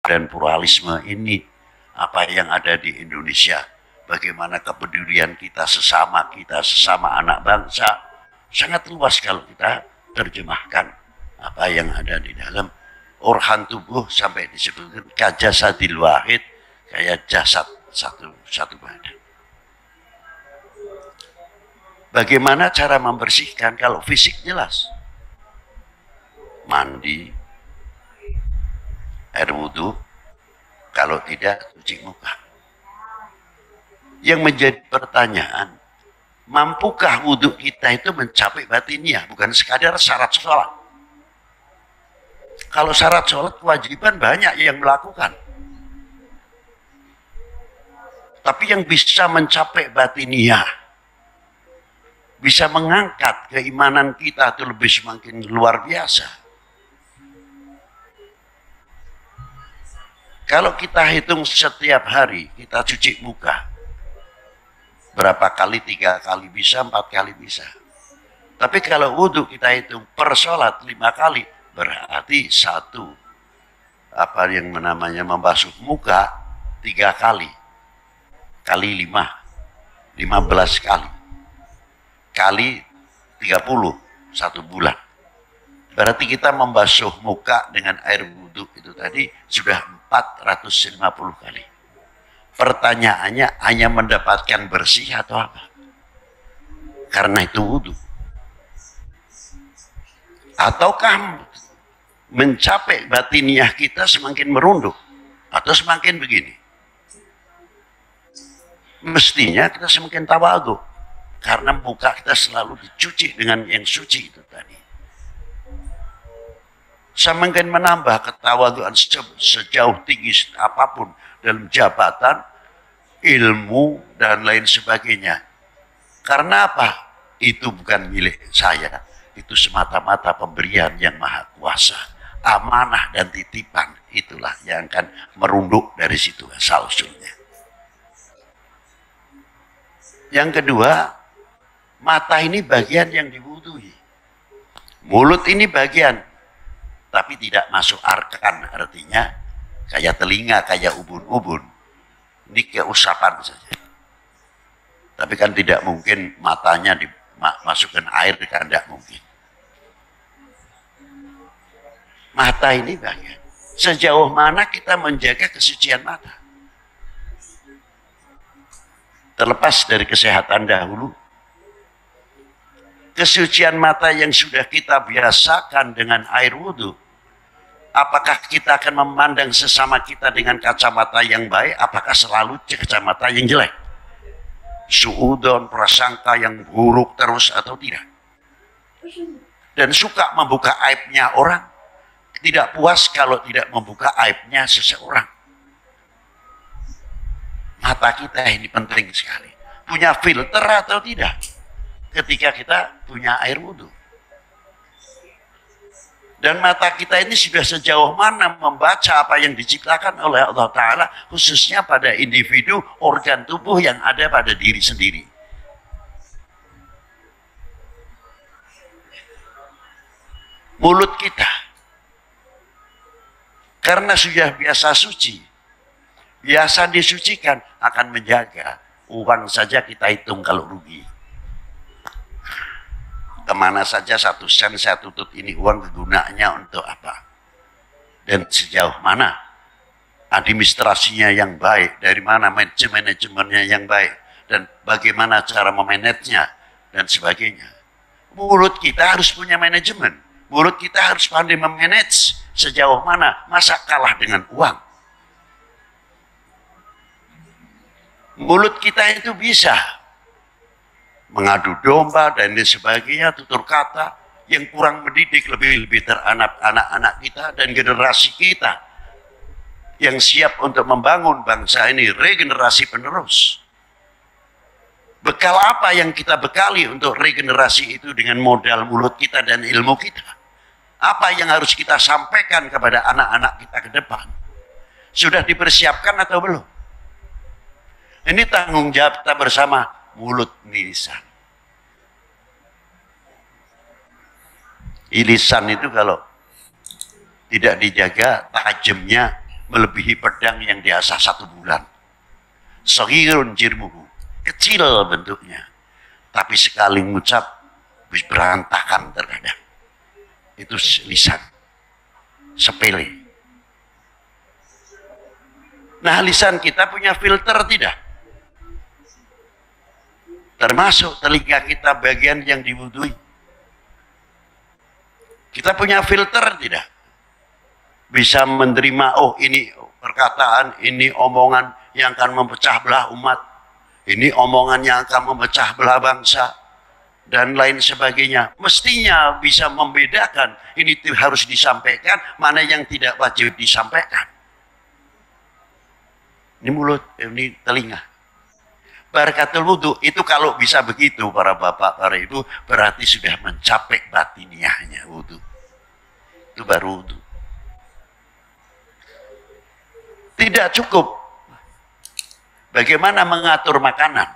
dan pluralisme ini, apa yang ada di Indonesia, bagaimana kepedulian kita sesama anak bangsa, sangat luas kalau kita terjemahkan apa yang ada di dalam orhan tubuh sampai disebutkan kajasadil wahid, kayak jasad satu badan. Bagaimana cara membersihkan? Kalau fisik jelas, mandi, air wudhu, kalau tidak cuci muka. Yang menjadi pertanyaan, mampukah wudhu kita itu mencapai batiniah, bukan sekadar syarat sholat? Kalau syarat sholat kewajiban banyak yang melakukan, tapi yang bisa mencapai batiniah, bisa mengangkat keimanan kita itu lebih semakin luar biasa. Kalau kita hitung setiap hari kita cuci muka, berapa kali? 3 kali bisa, 4 kali bisa. Tapi kalau wudhu kita hitung per sholat 5 kali, berarti apa yang namanya membasuh muka 3 kali. Kali 5, 15 kali. Kali 30, 1 bulan. Berarti kita membasuh muka dengan air wudhu itu tadi sudah 450 kali. Pertanyaannya, hanya mendapatkan bersih atau apa? Karena itu wudhu. Ataukah mencapai batiniah kita semakin merunduk? Atau semakin begini? Mestinya kita semakin tawadhu. Karena muka kita selalu dicuci dengan yang suci itu tadi. Semakin menambah ketawaduan sejauh tinggi apapun dalam jabatan, ilmu, dan lain sebagainya. Karena apa? Itu bukan milik saya. Itu semata-mata pemberian yang maha kuasa. Amanah dan titipan. Itulah yang akan merunduk dari situ asal-usulnya. Yang kedua, mata ini bagian yang dibutuhi. Mulut ini bagian, tapi tidak masuk arkan, artinya kayak telinga, kayak ubun-ubun. Ini keusapan saja. Tapi kan tidak mungkin matanya dimasukkan air, kan tidak mungkin. Mata ini bagian. Sejauh mana kita menjaga kesucian mata? Terlepas dari kesehatan dahulu, kesucian mata yang sudah kita biasakan dengan air wudhu, apakah kita akan memandang sesama kita dengan kacamata yang baik? Apakah selalu kacamata yang jelek? Suudon, prasangka yang buruk terus atau tidak? Dan suka membuka aibnya orang, tidak puas kalau tidak membuka aibnya seseorang. Mata kita ini penting sekali. Punya filter atau tidak? Ketika kita punya air wudhu. Dan mata kita ini sudah sejauh mana membaca apa yang diciptakan oleh Allah Ta'ala, khususnya pada individu organ tubuh yang ada pada diri sendiri. Mulut kita, karena sudah biasa suci, biasa disucikan, akan menjaga. Uang saja kita hitung kalau rugi. Kemana saja 1 sen saya tutup, ini uang kegunaannya untuk apa? Dan sejauh mana administrasinya yang baik, dari mana manajemennya yang baik, dan bagaimana cara memanagenya, dan sebagainya. Mulut kita harus punya manajemen. Mulut kita harus pandai memanage sejauh mana, masa kalah dengan uang. Mulut kita itu bisa mengadu domba dan lain sebagainya, tutur kata yang kurang mendidik, lebih anak-anak kita dan generasi kita yang siap untuk membangun bangsa ini, regenerasi penerus. Bekal apa yang kita bekali untuk regenerasi itu dengan modal mulut kita dan ilmu kita? Apa yang harus kita sampaikan kepada anak-anak kita ke depan? Sudah dipersiapkan atau belum? Ini tanggung jawab kita bersama, mulut lisan. Lisan itu kalau tidak dijaga, tajamnya melebihi pedang yang diasah 1 bulan. Saghirun jirmuhu, kecil bentuknya, tapi sekali ngucap berantakan terkadang. Itu lisan, sepele. Nah, lisan kita punya filter tidak? Termasuk telinga kita bagian yang diwudui. Kita punya filter tidak? Bisa menerima, oh ini perkataan, ini omongan yang akan memecah belah umat. Ini omongan yang akan memecah belah bangsa. Dan lain sebagainya. Mestinya bisa membedakan, ini harus disampaikan, mana yang tidak wajib disampaikan. Ini mulut, ini telinga. Barakatul wudhu, itu kalau bisa begitu para bapak, para ibu, berarti sudah mencapai batiniahnya wudhu. Itu baru wudhu. Tidak cukup. Bagaimana mengatur makanan?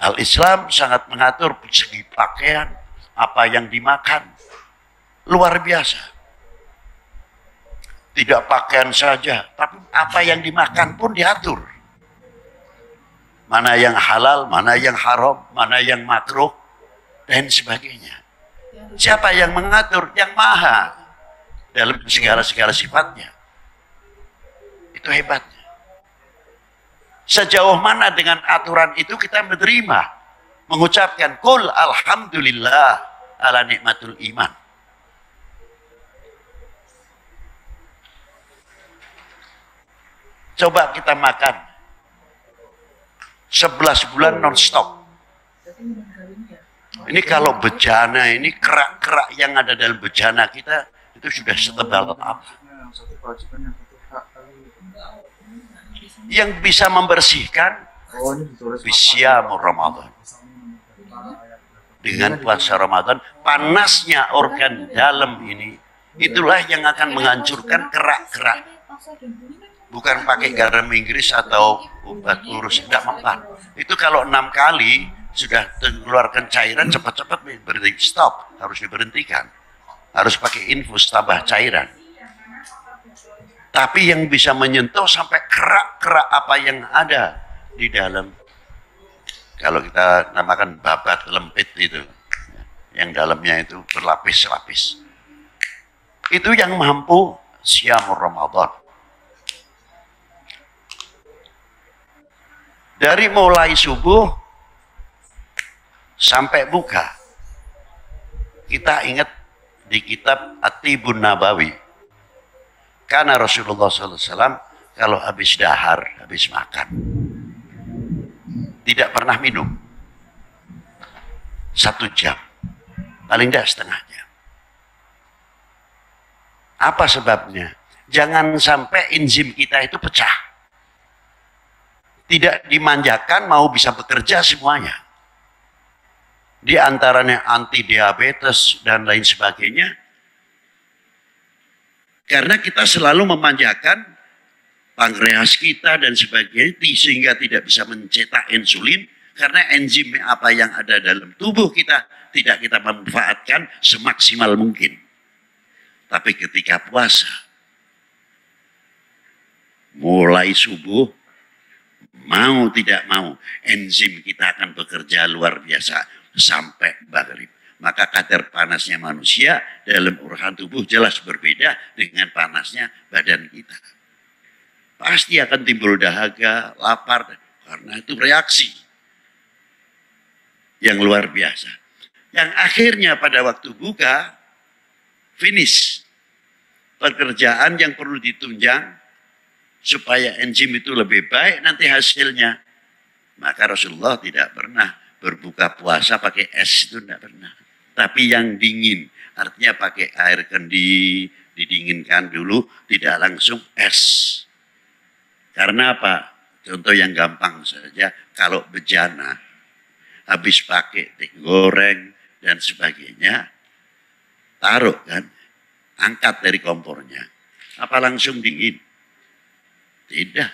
Al-Islam sangat mengatur segi pakaian, apa yang dimakan. Luar biasa. Tidak pakaian saja, tapi apa yang dimakan pun diatur. Mana yang halal, mana yang haram, mana yang makruh, dan sebagainya. Siapa yang mengatur? Yang Maha. Dalam segala sifatnya. Itu hebatnya. Sejauh mana dengan aturan itu kita menerima. Mengucapkan, Qul alhamdulillah ala nikmatul iman. Coba kita makan 11 bulan non-stop. Ini kalau bejana, ini kerak-kerak yang ada dalam bejana kita, itu sudah setebal apa. Yang bisa membersihkan, bisyamur Ramadan. Dengan puasa Ramadan, panasnya organ dalam ini, itulah yang akan menghancurkan kerak-kerak. Bukan pakai garam Inggris atau obat urus, tidak mempan. Itu kalau 6 kali sudah mengeluarkan cairan, cepat-cepat berhenti, stop, harus diberhentikan. Harus pakai infus tambah cairan. Tapi yang bisa menyentuh sampai kerak-kerak apa yang ada di dalam. Kalau kita namakan babat lempit itu, yang dalamnya itu berlapis-lapis. Itu yang mampu syamur Ramadan. Dari mulai subuh sampai buka. Kita ingat di kitab At-Tibun Nabawi. Karena Rasulullah SAW kalau habis dahar, habis makan, tidak pernah minum. 1 jam. Paling tidak setengah jam. Apa sebabnya? Jangan sampai enzim kita itu pecah. Tidak dimanjakan, mau bisa bekerja semuanya. Di antaranya anti diabetes dan lain sebagainya. Karena kita selalu memanjakan pankreas kita dan sebagainya, sehingga tidak bisa mencetak insulin. Karena enzim apa yang ada dalam tubuh kita tidak kita manfaatkan semaksimal mungkin. Tapi ketika puasa, mulai subuh, mau tidak mau, enzim kita akan bekerja luar biasa sampai maghrib. Maka kadar panasnya manusia dalam urusan tubuh jelas berbeda dengan panasnya badan kita. Pasti akan timbul dahaga, lapar, karena itu reaksi yang luar biasa. Yang akhirnya pada waktu buka, finish. Pekerjaan yang perlu ditunjang, supaya enzim itu lebih baik nanti hasilnya. Maka Rasulullah tidak pernah berbuka puasa pakai es, itu tidak pernah. Tapi yang dingin, artinya pakai air kendi, didinginkan dulu, tidak langsung es. Karena apa? Contoh yang gampang saja, kalau bejana, habis pakai teh goreng dan sebagainya, taruh kan, angkat dari kompornya. Apa langsung dingin? Tidak.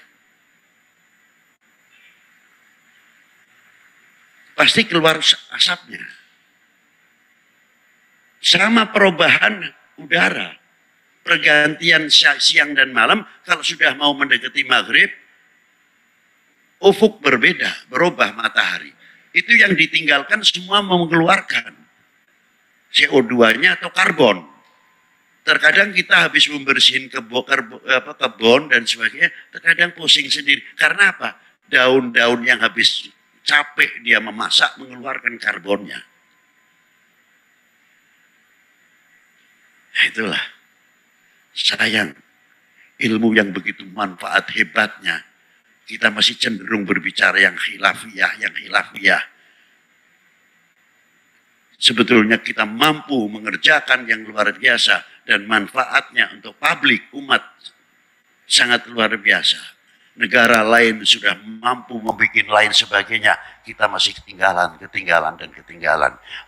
Pasti keluar asapnya. Sama perubahan udara. pergantian siang dan malam, kalau sudah mau mendekati maghrib, ufuk berbeda, berubah matahari. Itu yang ditinggalkan semua mengeluarkan CO2-nya atau karbon. Terkadang kita habis membersihin kebun dan sebagainya, terkadang pusing sendiri. Karena apa? Daun-daun yang habis capek dia memasak mengeluarkan karbonnya. Nah, itulah sayang ilmu yang begitu manfaat hebatnya. Kita masih cenderung berbicara yang khilafiyah. Sebetulnya kita mampu mengerjakan yang luar biasa dan manfaatnya untuk publik umat sangat luar biasa. Negara lain sudah mampu membuat lain sebagainya, kita masih ketinggalan.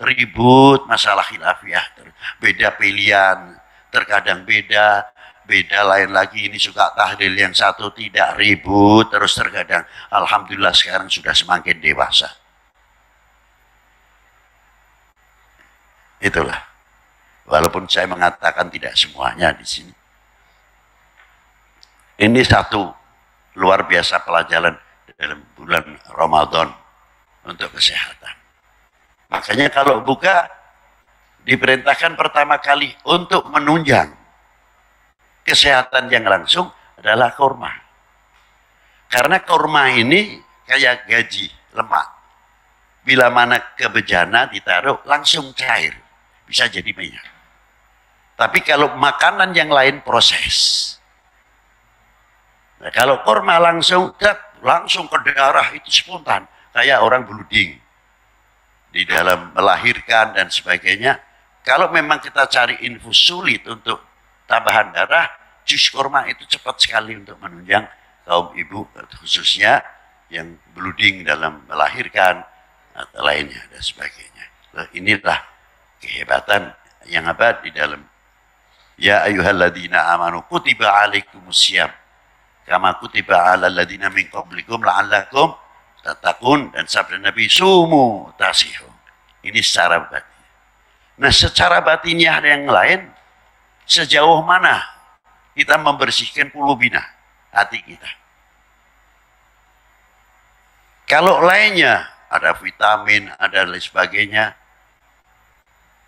Ribut masalah khilafiyah, beda pilihan, terkadang beda lain lagi, ini suka tahlil yang satu tidak, ribut terus terkadang. Alhamdulillah sekarang sudah semakin dewasa. Itulah. Walaupun saya mengatakan tidak semuanya di sini. Ini satu luar biasa pelajaran dalam bulan Ramadan untuk kesehatan. Makanya kalau buka diperintahkan pertama kali untuk menunjang kesehatan yang langsung adalah kurma. Karena kurma ini kayak gaji lemak. Bila mana ke bejana ditaruh langsung cair. Bisa jadi minyak. Tapi kalau makanan yang lain proses. Nah, kalau kurma langsung ke darah itu spontan. Kayak orang blooding. Di dalam melahirkan dan sebagainya. Kalau memang kita cari infus sulit untuk tambahan darah, jus kurma itu cepat sekali untuk menunjang kaum ibu, khususnya yang blooding dalam melahirkan atau lainnya dan sebagainya. Inilah kehebatan yang ada di dalam ya ayyuhalladzina amanu kutiba alaikumusiyam kama kutiba alal ladzina min qablikum la'allakum tattaqun, dan sabda Nabi sumu tasihu. Ini secara batin. Nah, secara batinnya yang lain, sejauh mana kita membersihkan qulubina, hati kita. Kalau lainnya ada vitamin, ada lain sebagainya,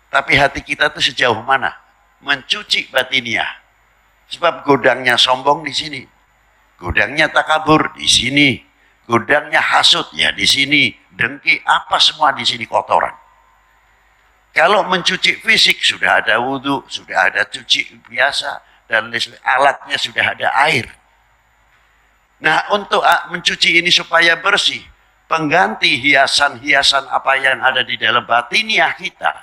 tapi hati kita itu sejauh mana mencuci batinnya. Sebab godangnya sombong di sini, godangnya takabur di sini, godangnya hasud ya di sini, dengki apa semua di sini kotoran. Kalau mencuci fisik sudah ada wudhu, sudah ada cuci biasa dan alatnya sudah ada air. Nah, untuk mencuci ini supaya bersih, pengganti hiasan-hiasan apa yang ada di dalam batiniah kita,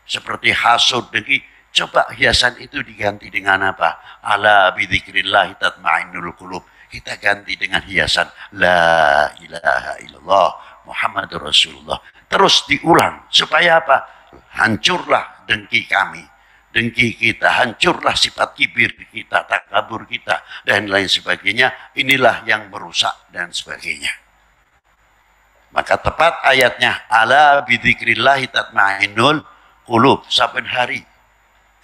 seperti hasud, dengki, coba hiasan itu diganti dengan apa? Ala bidzikrillah tatma'innul qulub. Kita ganti dengan hiasan la ilaha illallah Muhammadur Rasulullah. Terus diulang supaya apa? Hancurlah dengki kami, dengki kita, hancurlah sifat kibir kita, takabur kita dan lain sebagainya. Inilah yang merusak dan sebagainya. Maka tepat ayatnya ala bidzikrillah tatma'innul qulub. Saben hari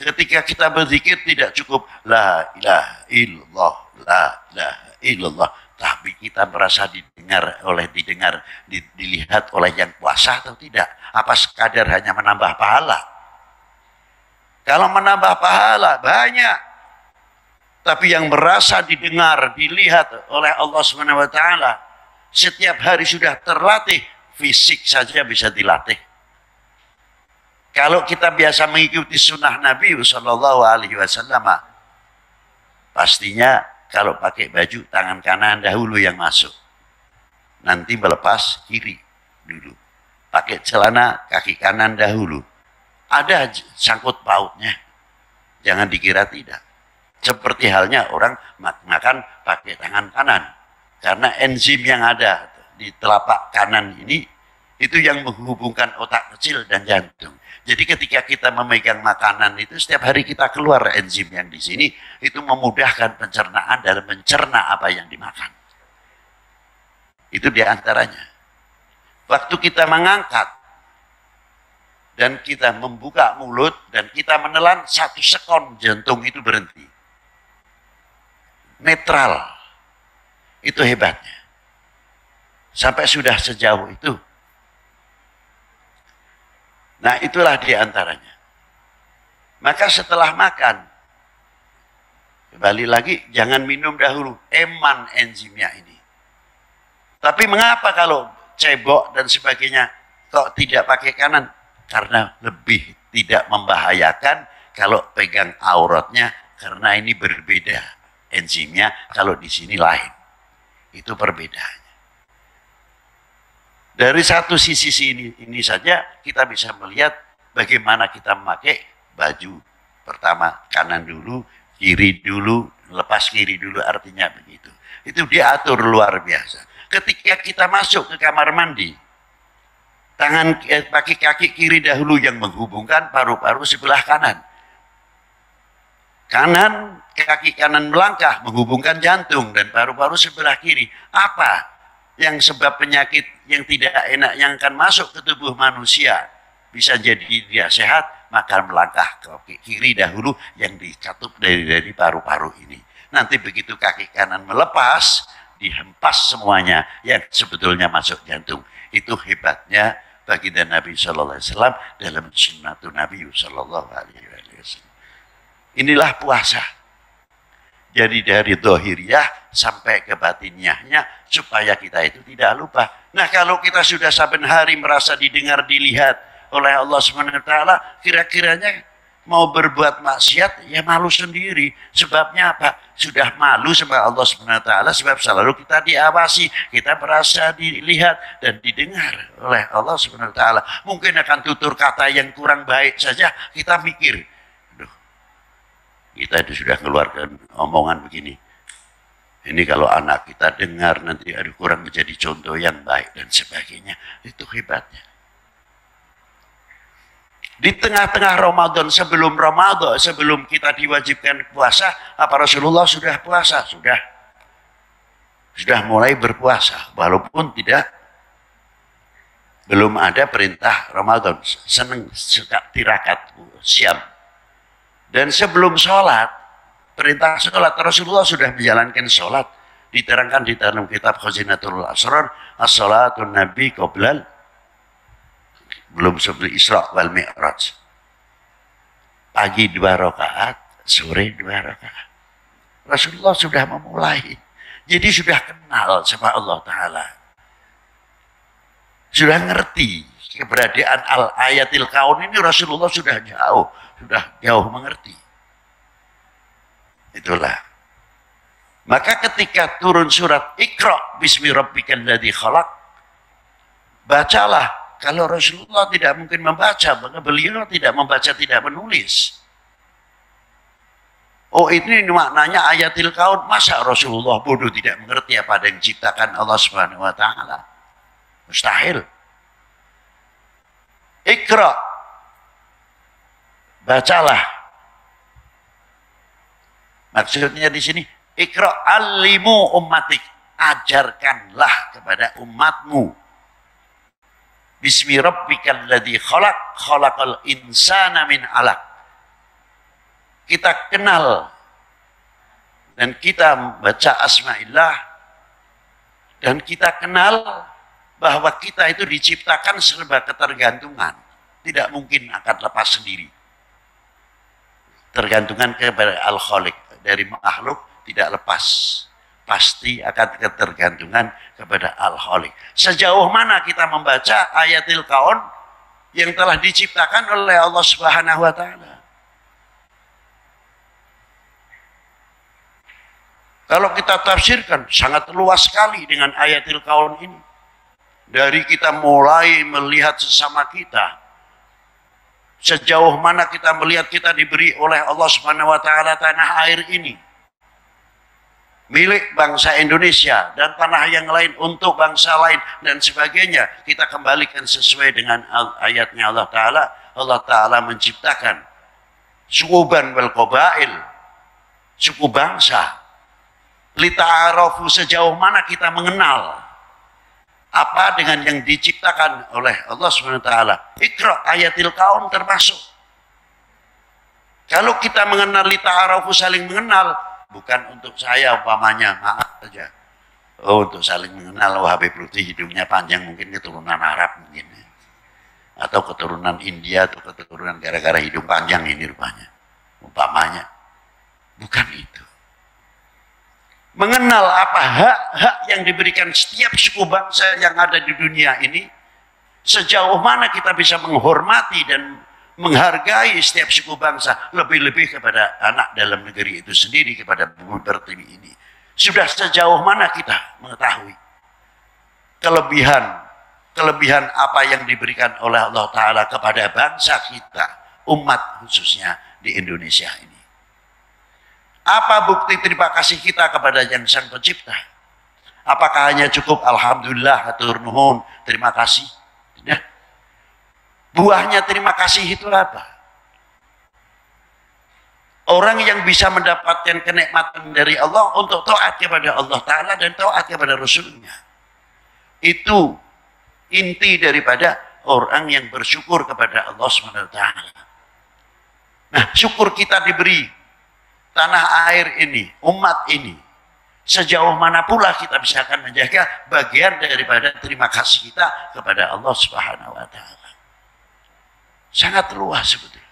ketika kita berzikir tidak cukup la ilaha illallah, la ilaha illallah, tapi kita merasa dilihat oleh yang puasa atau tidak? Apa sekadar hanya menambah pahala? Kalau menambah pahala banyak, tapi yang merasa didengar, dilihat oleh Allah SWT, setiap hari sudah terlatih, fisik saja bisa dilatih. Kalau kita biasa mengikuti sunnah Nabi SAW, pastinya kalau pakai baju tangan kanan dahulu yang masuk, nanti melepas kiri dulu. Pakai celana kaki kanan dahulu. Ada sangkut pautnya, jangan dikira tidak. Seperti halnya orang makan pakai tangan kanan, karena enzim yang ada di telapak kanan ini itu yang menghubungkan otak kecil dan jantung. Jadi ketika kita memegang makanan itu, setiap hari kita keluar enzim yang di sini, itu memudahkan pencernaan dalam mencerna apa yang dimakan. Itu diantaranya. Waktu kita mengangkat, dan kita membuka mulut dan kita menelan 1 sekon, jantung itu berhenti. Netral. Itu hebatnya. Sampai sudah sejauh itu. Nah, itulah di antaranya. Maka setelah makan, kembali lagi, jangan minum dahulu. Eman enzimnya ini. Tapi mengapa kalau cebok dan sebagainya kok tidak pakai kanan? Karena lebih tidak membahayakan kalau pegang auratnya, karena ini berbeda enzimnya, kalau di sini lain. Itu perbedaannya. Dari satu sisi ini saja kita bisa melihat bagaimana kita memakai baju. Pertama kanan dulu, kiri dulu, lepas kiri dulu, artinya begitu. Itu diatur luar biasa. Ketika kita masuk ke kamar mandi, tangan kaki kiri dahulu yang menghubungkan paru-paru sebelah kanan. Kaki kanan melangkah menghubungkan jantung dan paru-paru sebelah kiri. Apa yang sebab penyakit yang tidak enak yang akan masuk ke tubuh manusia bisa jadi dia sehat, maka melangkah ke kiri dahulu yang dikatup dari paru-paru ini. Nanti begitu kaki kanan melepas, dihempas semuanya yang sebetulnya masuk jantung. Itu hebatnya baginda Nabi Sallallahu Alaihi Wasallam dalam sunnatun Nabi Sallallahu Alaihi Wasallam. Inilah puasa. Jadi dari dohiriyah sampai ke batiniahnya supaya kita itu tidak lupa. Nah, kalau kita sudah saben hari merasa didengar, dilihat oleh Allah SWT, kira-kiranya mau berbuat maksiat ya malu sendiri. Sebabnya apa? Sudah malu sama Allah SWT, sebab selalu kita diawasi, kita merasa dilihat dan didengar oleh Allah SWT. Mungkin akan tutur kata yang kurang baik saja kita mikir, kita itu sudah keluarkan omongan begini. Ini kalau anak kita dengar nanti kurang menjadi contoh yang baik dan sebagainya. Itu hebatnya. Di tengah-tengah Ramadan, sebelum kita diwajibkan puasa, apa Rasulullah sudah puasa? Sudah mulai berpuasa. Walaupun belum ada perintah Ramadan. Senang suka tirakat, siam. Dan sebelum sholat, perintah sholat, Rasulullah sudah menjalankan sholat. Diterangkan di dalam kitab Khazinatul Asrar, as-sholatun nabi qoblal, belum sebelum Isra wal Mi'raj. Pagi 2 rakaat, sore 2 rakaat. Rasulullah sudah memulai. Jadi sudah kenal sama Allah Ta'ala. Sudah ngerti keberadaan ayatil kaun ini. Rasulullah sudah jauh mengerti. Itulah. Maka ketika turun surat Iqra bismi rabbikal ladzi khalaq, bacalah. Kalau Rasulullah tidak mungkin membaca, maka beliau tidak membaca, tidak menulis. Oh, ini maknanya ayatil kaun. Masa Rasulullah bodoh tidak mengerti apa yang diciptakan Allah Subhanahu wa taala? Mustahil. Iqra, bacalah. Maksudnya di sini, Iqra alimu ummatik, ajarkanlah kepada umatmu. Bismi rabbikal ladzi khalaq, khalaqal insana min 'alaq. Kita kenal dan kita baca asma'illah dan kita kenal bahwa kita itu diciptakan serba ketergantungan. Tidak mungkin akan lepas sendiri. Tergantungan kepada Al-Khaliq, dari makhluk tidak lepas. Pasti akan ketergantungan kepada Al-Khaliq. Sejauh mana kita membaca ayatil kaun yang telah diciptakan oleh Allah Subhanahu wa taala. Kalau kita tafsirkan sangat luas sekali dengan ayatil kaun ini. Dari kita mulai melihat sesama kita, sejauh mana kita melihat kita diberi oleh Allah Subhanahu wa taala tanah air ini, milik bangsa Indonesia dan tanah yang lain untuk bangsa lain dan sebagainya. Kita kembalikan sesuai dengan ayatnya Allah Ta'ala. Allah Ta'ala menciptakan syu'uban wal qabail, suku bangsa. Lita'arafu, sejauh mana kita mengenal Apa dengan yang diciptakan oleh Allah SWT. Iqra ayatil kaun termasuk. Kalau kita mengenal ta'arufu saling mengenal, bukan untuk saya umpamanya, maaf saja. Oh, untuk saling mengenal, oh Habib Lutfi hidungnya panjang, mungkin keturunan Arab mungkin. Atau keturunan India, atau keturunan gara-gara hidung panjang ini rupanya. Umpamanya. Bukan itu. Mengenal apa hak-hak yang diberikan setiap suku bangsa yang ada di dunia ini, sejauh mana kita bisa menghormati dan menghargai setiap suku bangsa, lebih-lebih kepada anak dalam negeri itu sendiri, kepada bumi pertiwi ini. Sudah sejauh mana kita mengetahui kelebihan apa yang diberikan oleh Allah Ta'ala kepada bangsa kita, umat khususnya di Indonesia ini. Apa bukti terima kasih kita kepada yang Sang Pencipta? Apakah hanya cukup alhamdulillah, hatur nuhun, terima kasih? Tidak. Buahnya terima kasih itu apa? Orang yang bisa mendapatkan kenikmatan dari Allah untuk taat kepada Allah Ta'ala dan taat kepada Rasulnya. Itu inti daripada orang yang bersyukur kepada Allah SWT. Nah, syukur kita diberi tanah air ini, umat ini, sejauh mana pula kita bisa akan menjaga bagian daripada terima kasih kita kepada Allah Subhanahu wa Ta'ala. Sangat luas sebetulnya.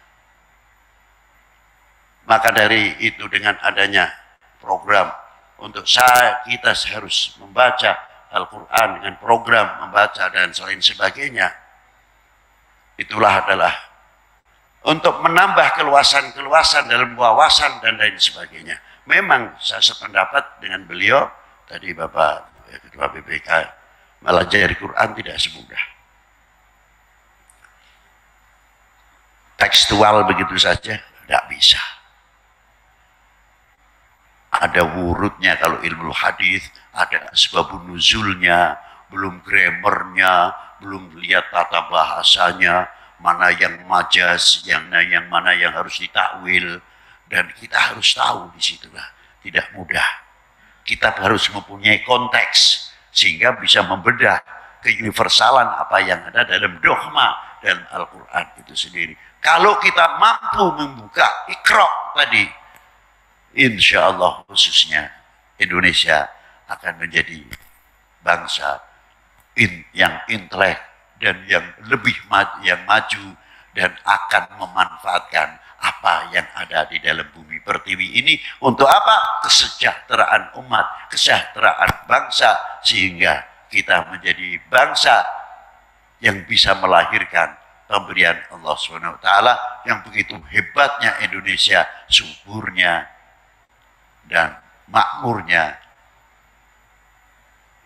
Maka dari itu, dengan adanya program untuk kita harus membaca Al-Quran dengan program membaca dan selain sebagainya, itulah adalah untuk menambah keluasan-keluasan dalam wawasan dan lain sebagainya. Memang saya sependapat dengan beliau, tadi Bapak Ketua BPK, melajari Quran tidak semudah. Tekstual begitu saja, tidak bisa. Ada wurudnya kalau ilmu hadis, ada sebab nuzulnya, belum grammarnya, belum lihat tata bahasanya, mana yang majas, yang mana yang harus ditakwil, dan kita harus tahu di situlah. Tidak mudah. Kita harus mempunyai konteks sehingga bisa membedah keuniversalan apa yang ada dalam dogma dalam Al-Quran itu sendiri. Kalau kita mampu membuka Iqra tadi, insya Allah khususnya Indonesia akan menjadi bangsa yang intelek dan yang lebih maju dan akan memanfaatkan apa yang ada di dalam bumi pertiwi ini untuk apa? Kesejahteraan umat, kesejahteraan bangsa, sehingga kita menjadi bangsa yang bisa melahirkan pemberian Allah SWT yang begitu hebatnya Indonesia, suburnya dan makmurnya.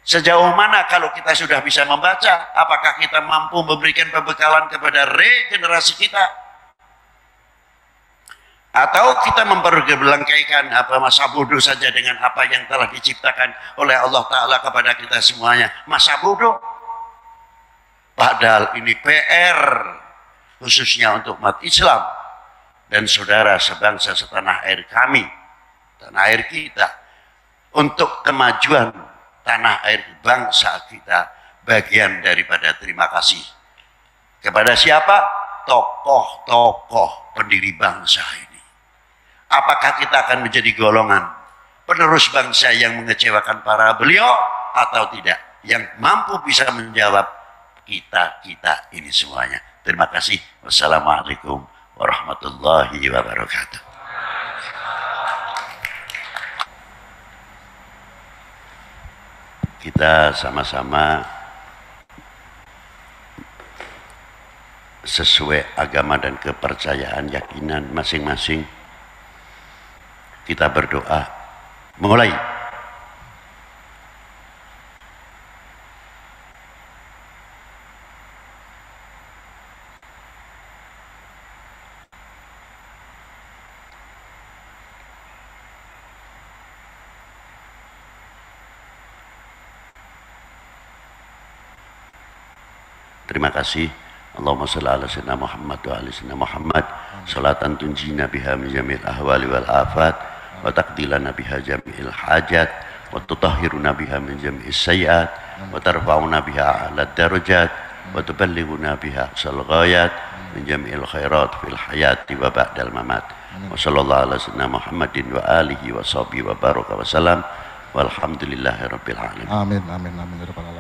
Sejauh mana kalau kita sudah bisa membaca, apakah kita mampu memberikan pembekalan kepada regenerasi kita? Atau kita mempergelangkaikan masa bodoh saja dengan apa yang telah diciptakan oleh Allah Ta'ala kepada kita semuanya? Masa bodoh. Padahal ini PR khususnya untuk umat Islam dan saudara sebangsa setanah air kami, tanah air kita, untuk kemajuan tanah air bangsa kita, bagian daripada terima kasih kepada siapa? Tokoh-tokoh pendiri bangsa ini. Apakah kita akan menjadi golongan penerus bangsa yang mengecewakan para beliau atau tidak? Yang mampu bisa menjawab kita ini semuanya. Terima kasih. Wassalamualaikum warahmatullahi wabarakatuh. Kita sama-sama sesuai agama dan kepercayaan, keyakinan masing-masing, kita berdoa. Mulai. Terima kasih. Allahumma shalli ala sayyidina Muhammad wa ali sayyidina Muhammad. Salatan tunjina biha min jamil ahwali wal afat wa taqdilana biha jamil hajat wa tutahhiruna biha min jami'is sayyi'at wa tarfa'una biha 'ala darajat wa tuballighuna biha aqsal ghayat min jami'il khairat fil hayati wa ba'dal mamat. Wa sallallahu ala sayyidina Muhammadin wa alihi wa sahbihi wa baraka wa salam walhamdulillahi rabbil alamin. Amin amin amin ya rabbal alamin.